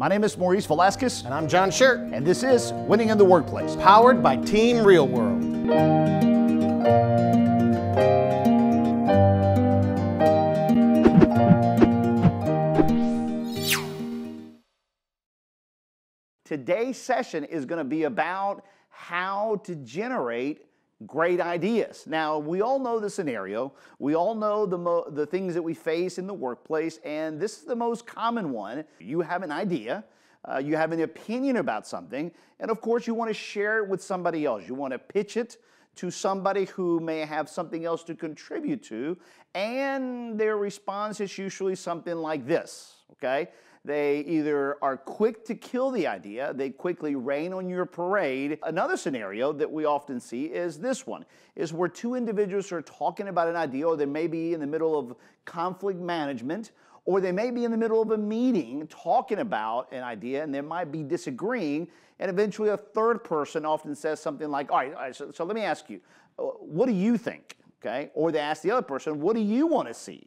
My name is Maurice Velasquez. And I'm John Shirt. And this is Winning in the Workplace. Powered by Team Real World. Today's session is going to be about how to generate great ideas. Now, we all know the scenario. We all know the things that we face in the workplace, and this is the most common one. You have an idea, you have an opinion about something, and of course you want to share it with somebody else. You want to pitch it to somebody who may have something else to contribute to, and their response is usually something like this, okay? They either are quick to kill the idea, they quickly rain on your parade. Another scenario that we often see is this one, is where two individuals are talking about an idea, or they may be in the middle of conflict management, or they may be in the middle of a meeting talking about an idea, and they might be disagreeing, and eventually a third person often says something like, all right, so let me ask you, what do you think? Okay? Or they ask the other person, what do you want to see?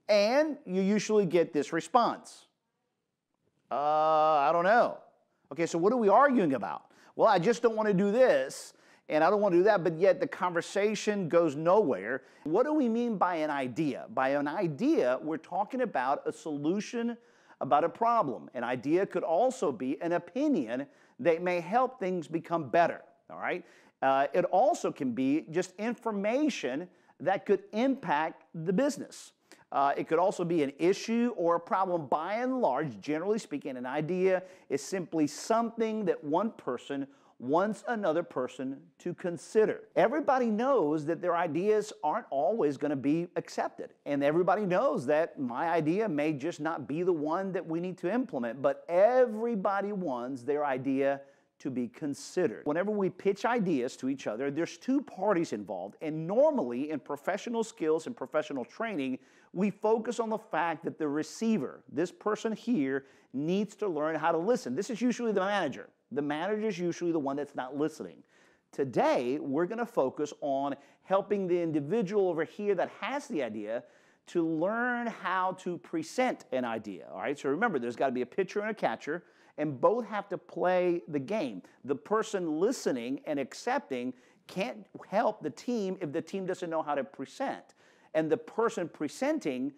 And you usually get this response. I don't know. Okay, so what are we arguing about? Well, I just don't want to do this, and I don't want to do that, but yet the conversation goes nowhere. What do we mean by an idea? By an idea, we're talking about a solution about a problem. An idea could also be an opinion that may help things become better, all right? It also can be just information that could impact the business. It could also be an issue or a problem. By and large, generally speaking, an idea is simply something that one person wants another person to consider. Everybody knows that their ideas aren't always going to be accepted. And everybody knows that my idea may just not be the one that we need to implement. But everybody wants their idea to be considered. Whenever we pitch ideas to each other, there's two parties involved. And normally in professional skills and professional training, we focus on the fact that the receiver, this person here, needs to learn how to listen. This is usually the manager. The manager is usually the one that's not listening. Today, we're going to focus on helping the individual over here that has the idea to learn how to present an idea. All right, so remember, there's got to be a pitcher and a catcher, and both have to play the game. The person listening and accepting can't help the team if the team doesn't know how to present. And the person presenting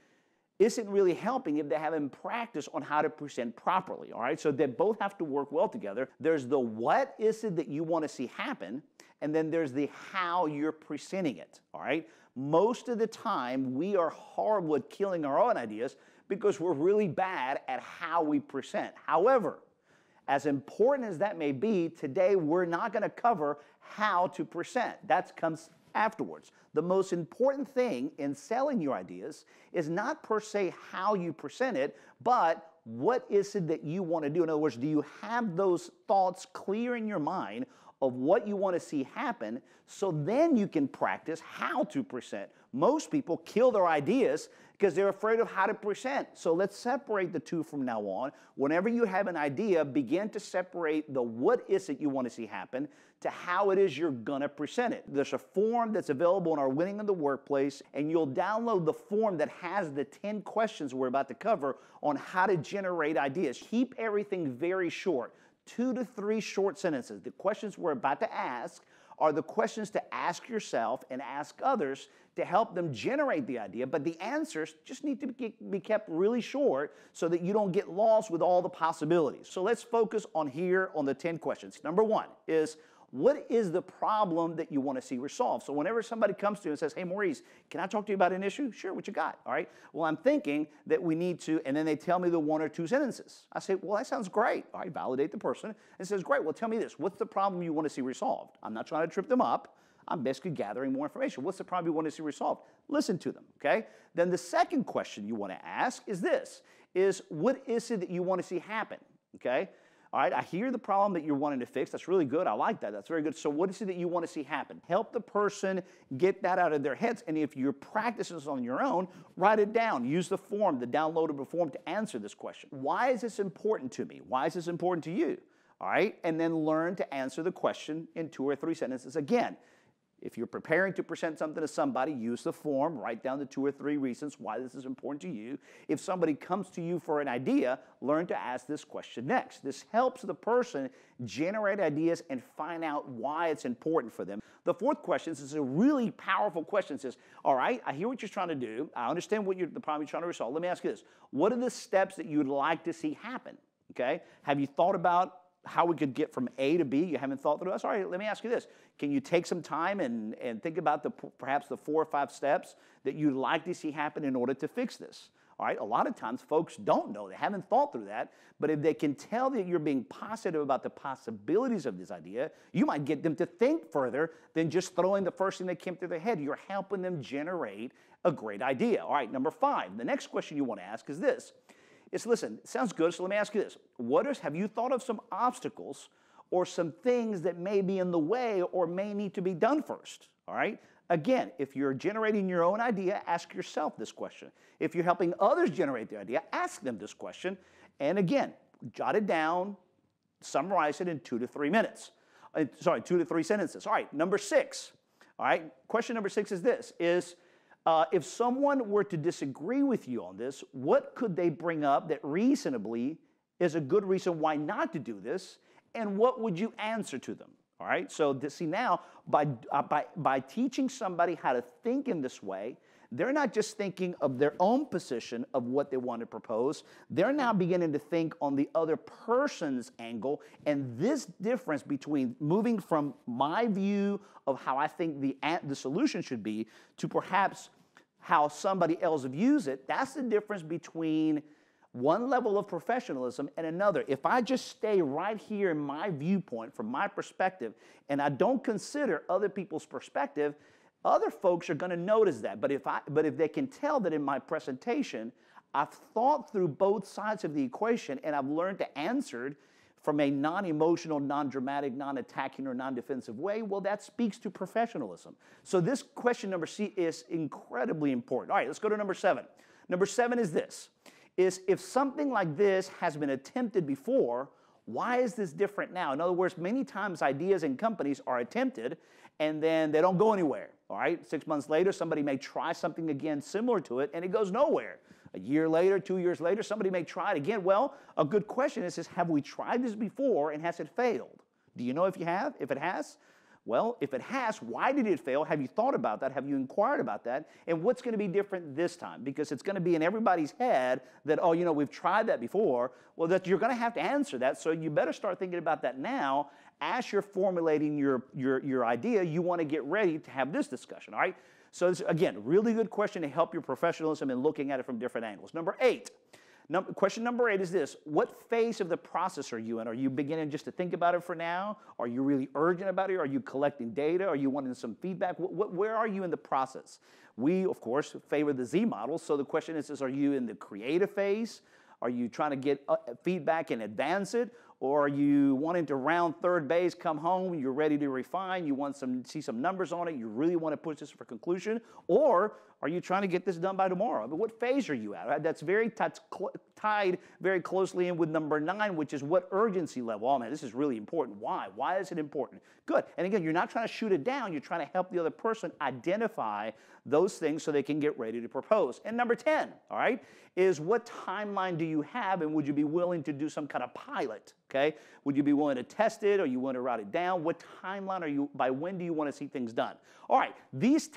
isn't really helping if they haven't practiced on how to present properly, all right? So they both have to work well together. There's the what is it that you want to see happen, and then there's the how you're presenting it, all right? Most of the time, we are horrible at killing our own ideas because we're really bad at how we present. However, as important as that may be, today we're not going to cover how to present. That comes afterwards. The most important thing in selling your ideas is not per se how you present it, but what is it that you want to do? In other words, do you have those thoughts clear in your mind of what you want to see happen, so then you can practice how to present. Most people kill their ideas because they're afraid of how to present. So let's separate the two from now on. Whenever you have an idea, begin to separate the what is it you want to see happen to how it is you're going to present it. There's a form that's available in our Winning in the Workplace, and you'll download the form that has the 10 questions we're about to cover on how to generate ideas. Keep everything very short. 2 to 3 short sentences. The questions we're about to ask are the questions to ask yourself and ask others to help them generate the idea, but the answers just need to be kept really short so that you don't get lost with all the possibilities. So let's focus on here on the 10 questions. Number 1 is, what is the problem that you want to see resolved? So whenever somebody comes to you and says, hey, Maurice, can I talk to you about an issue? Sure, what you got? All right. Well, I'm thinking that we need to, and then they tell me the 1 or 2 sentences. I say, well, that sounds great. All right, validate the person. And says, great, well, tell me this. What's the problem you want to see resolved? I'm not trying to trip them up. I'm basically gathering more information. What's the problem you want to see resolved? Listen to them, okay? Then the second question you want to ask is this, is what is it that you want to see happen, okay? All right, I hear the problem that you're wanting to fix. That's really good. I like that. That's very good. So what is it that you want to see happen? Help the person get that out of their heads. And if you're practicing this on your own, write it down. Use the form, the downloadable form to answer this question. Why is this important to me? Why is this important to you? All right, and then learn to answer the question in 2 or 3 sentences again. If you're preparing to present something to somebody, use the form, write down the 2 or 3 reasons why this is important to you. If somebody comes to you for an idea, learn to ask this question next. This helps the person generate ideas and find out why it's important for them. The 4th question is a really powerful question. It says, all right, I hear what you're trying to do. I understand what the problem you're trying to resolve. Let me ask you this. What are the steps that you would like to see happen? Okay? Have you thought about how we could get from A to B? You haven't thought through this? All right, let me ask you this. Can you take some time and think about perhaps the 4 or 5 steps that you'd like to see happen in order to fix this? All right, a lot of times folks don't know. They haven't thought through that. But if they can tell that you're being positive about the possibilities of this idea, you might get them to think further than just throwing the first thing that came through their head. You're helping them generate a great idea. All right, number 5, the next question you want to ask is this. Listen, it sounds good, so let me ask you this. Have you thought of some obstacles or some things that may be in the way or may need to be done first? All right? Again, if you're generating your own idea, ask yourself this question. If you're helping others generate their idea, ask them this question. And again, jot it down, summarize it in 2 to 3 minutes. 2 to 3 sentences. All right, number 6. All right, question number 6 is this, if someone were to disagree with you on this, what could they bring up that reasonably is a good reason why not to do this, and what would you answer to them? All right, so see now, by teaching somebody how to think in this way, they're not just thinking of their own position of what they want to propose, they're now beginning to think on the other person's angle, and this difference between moving from my view of how I think the solution should be to perhaps how somebody else views it, that's the difference between one level of professionalism and another. If I just stay right here in my viewpoint, from my perspective, and I don't consider other people's perspective, other folks are going to notice that. But if they can tell that in my presentation, I've thought through both sides of the equation and I've learned to answer it from a non-emotional, non-dramatic, non-attacking, or non-defensive way, well, that speaks to professionalism. So this question number C is incredibly important. All right, let's go to number 7. Number 7 is this, if something like this has been attempted before, why is this different now? In other words, many times ideas in companies are attempted and then they don't go anywhere, all right? 6 months later, somebody may try something again similar to it and it goes nowhere. A year later, 2 years later, somebody may try it again. Well, a good question is have we tried this before and has it failed? Do you know if you have? If it has? Well, if it has, why did it fail? Have you thought about that? Have you inquired about that? And what's going to be different this time? Because it's going to be in everybody's head that, oh, you know, we've tried that before. Well, that you're going to have to answer that. So you better start thinking about that now. As you're formulating your idea, you want to get ready to have this discussion, all right? So this, again, really good question to help your professionalism in looking at it from different angles. Number 8. Question number 8 is this. What phase of the process are you in? Are you beginning just to think about it for now? Are you really urgent about it? Are you collecting data? Are you wanting some feedback? Where are you in the process? We, of course, favor the Z model. So the question is are you in the creative phase? Are you trying to get feedback and advance it? Or are you wanting to round third base, come home, you're ready to refine, you want see some numbers on it, you really want to push this for conclusion? Or are you trying to get this done by tomorrow? But what phase are you at? That's very tied very closely in with number 9, which is what urgency level. Oh man, this is really important. Why? Why is it important? Good. And again, you're not trying to shoot it down, you're trying to help the other person identify those things so they can get ready to propose. And number 10, all right, is what timeline do you have and would you be willing to do some kind of pilot? Okay? Would you be willing to test it or you want to write it down? What timeline are you, by when do you want to see things done? All right, these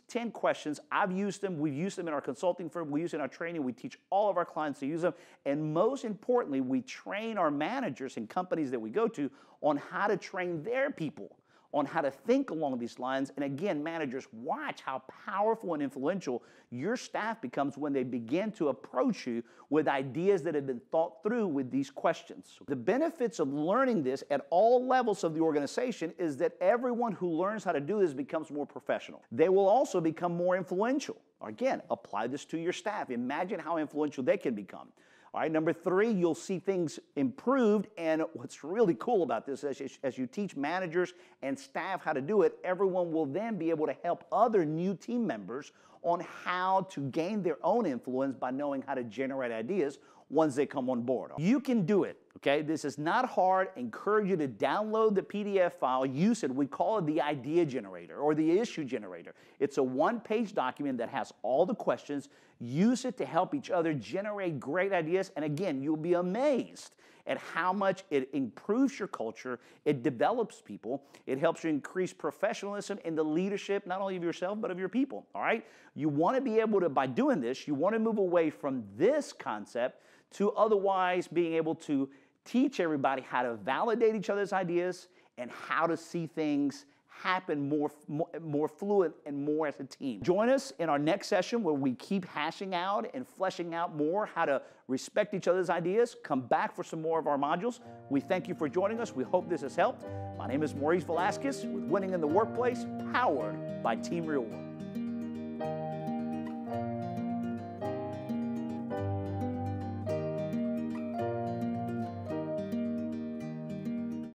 10 questions, I've used them, we've used them in our consulting firm, we use them in our training, we teach all of our clients to use them, and most importantly, we train our managers in companies that we go to on how to train their people on how to think along these lines. And again, managers, watch how powerful and influential your staff becomes when they begin to approach you with ideas that have been thought through with these questions. The benefits of learning this at all levels of the organization is that everyone who learns how to do this becomes more professional. They will also become more influential. Again, apply this to your staff. Imagine how influential they can become. All right, number 3, you'll see things improved, and what's really cool about this, as you teach managers and staff how to do it, everyone will then be able to help other new team members on how to gain their own influence by knowing how to generate ideas once they come on board. You can do it, Okay, this is not hard. I encourage you to download the PDF file, use it. We call it the idea generator or the issue generator. It's a one-page document that has all the questions. Use it to help each other generate great ideas. And again, you'll be amazed at how much it improves your culture, it develops people, it helps you increase professionalism in the leadership, not only of yourself, but of your people, all right? You want to be able to, by doing this, you want to move away from this concept to otherwise being able to teach everybody how to validate each other's ideas and how to see things happen more fluid and more as a team. Join us in our next session where we keep hashing out and fleshing out more how to respect each other's ideas. Come back for some more of our modules. We thank you for joining us. We hope this has helped. My name is Maurice Velasquez with Winning in the Workplace, powered by Team Real World.